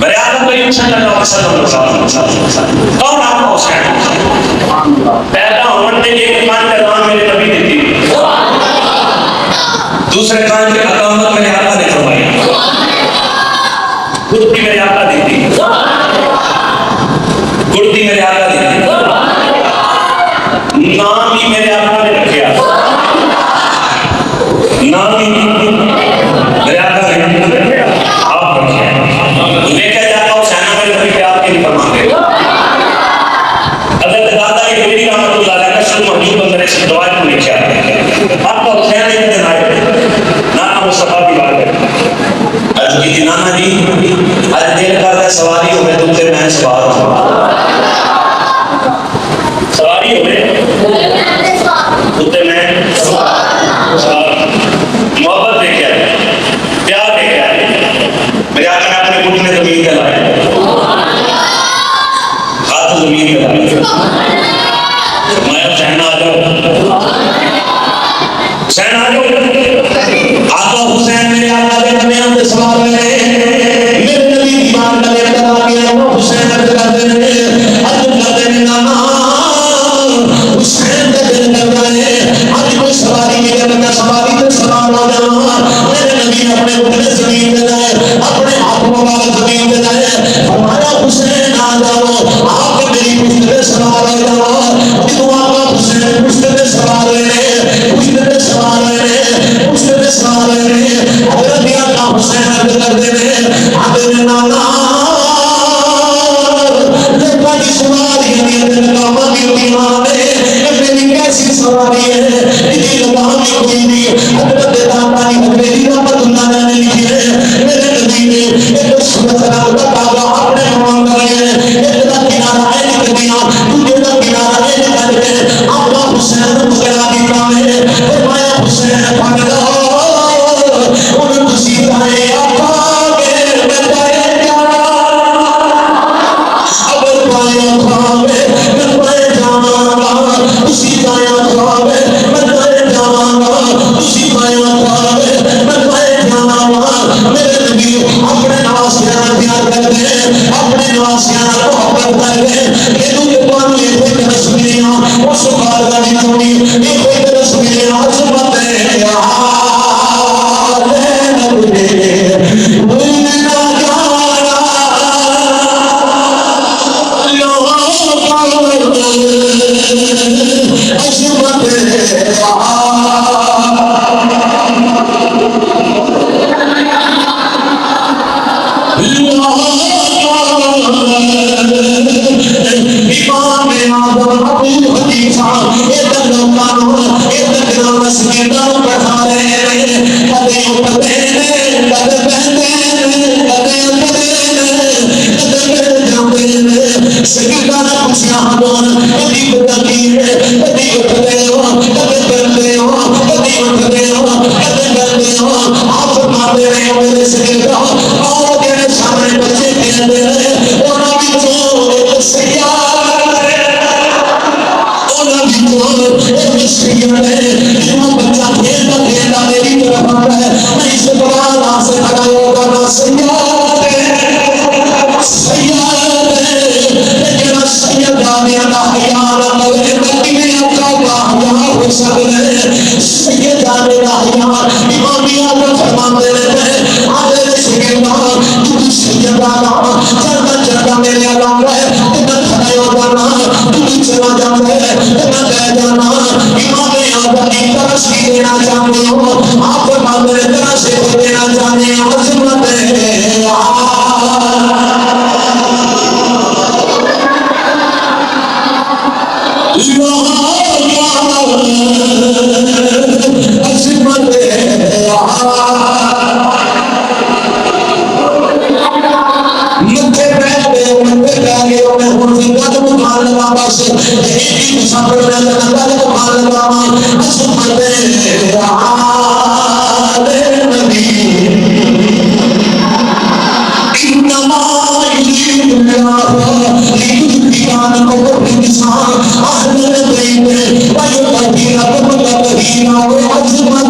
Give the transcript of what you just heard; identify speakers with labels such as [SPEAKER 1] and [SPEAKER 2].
[SPEAKER 1] میرے آقا کریم صلی اللہ علیہ وسلم کون آپ کو حسین پیدا ہونے کے ایک کان کا نام میرے نبی نے دی، دوسرے کان کی اقامت میرے آقا نے فرمائی، گڑتی میرے آقا دی تھی، گڑتی میرے آقا دی تھی، نام ہی میرے آقا نے رکھیا، نام ہی میرے آقا نے رکھیا، آپ رکھیا، میں کہہ جاتا ہوں حسین میرے نبی پہ آپ کے نہیں فرماتے۔ حضرت دادا کی بیٹی رحمت اللہ علیہ کا شروع محجوب اندر اس روایت کو لکھا ہے، آپ کا حسین ایک دن آئے نانا مصطفیٰ کی بات ہے، عرض کی نانا جی آج دل کر دے سواری ہوئے تم سے میں سوار ہوں، سواری ہوئے تم سے میں سوار ہوں، محبت دے کے آئے، پیار دے کے آئے، میرے آقا نے اپنے گھٹنے زمین کے لائے، ہاتھ زمین کے لائے، میں حسین آ جاؤ، حسین آ جاؤ، آقا حسین میرے آقا کے دمیان دے سوار ہوئے، میرے نبی دیوان کا لے کر آ گیا، حسین عرض کرتے ہیں نانا حسین کا دل کر رہے ہیں، آج کوئی سواری نہیں کرنا، میں سواری تے سوار ہو جاؤں، میرے نبی اپنے گھٹنے زمین پہ لائے، اپنے ہاتھ مبارک زمین پہ لائے، فرمایا حسین آ جاؤ، آپ میری پشت پہ سوار ہو جاؤ، جدو آقا حسین پشت پہ سوار ہوئے، پشت پہ سوار ہوئے، پشت پہ سوار ہوئے، حضرت آقا حسین عرض کرتے ہیں آدھے نانا یہ بڑی سواری ہے، دل کا مدی دیوانے میری کیسی سواری ہے، اتنی لگام کوئی نہیں، حضرت دادا کی میری رحمت اللہ نے لکھی ہے، میرے نبی نے ایک سورت سلام کا کعبہ اپنے نام کرے، ایک دا کنارہ ایک کدیاں، دوسرے دا کنارہ ایک کر کے آقا حسین مکرا دیتا ہے، فرمایا حسین پڑھ لو ان کسیدائے آقا کے بتائے کیا اب پایا خوابے میں پائے جاواں گا، اسی پایا خوابے میں پائے جاواں گا، اسی پایا خوابے میں پائے جاواں گا، میرے نبی اپنے نواسیاں پیار کرتے ہیں، اپنے نواسیاں محبت کرتے ہیں، کہ تجھے پانو یہ کوئی درس ملیاں اس بار کا نہیں چونی، یہ کوئی درس ملیاں عظمت ہے
[SPEAKER 2] Thank you.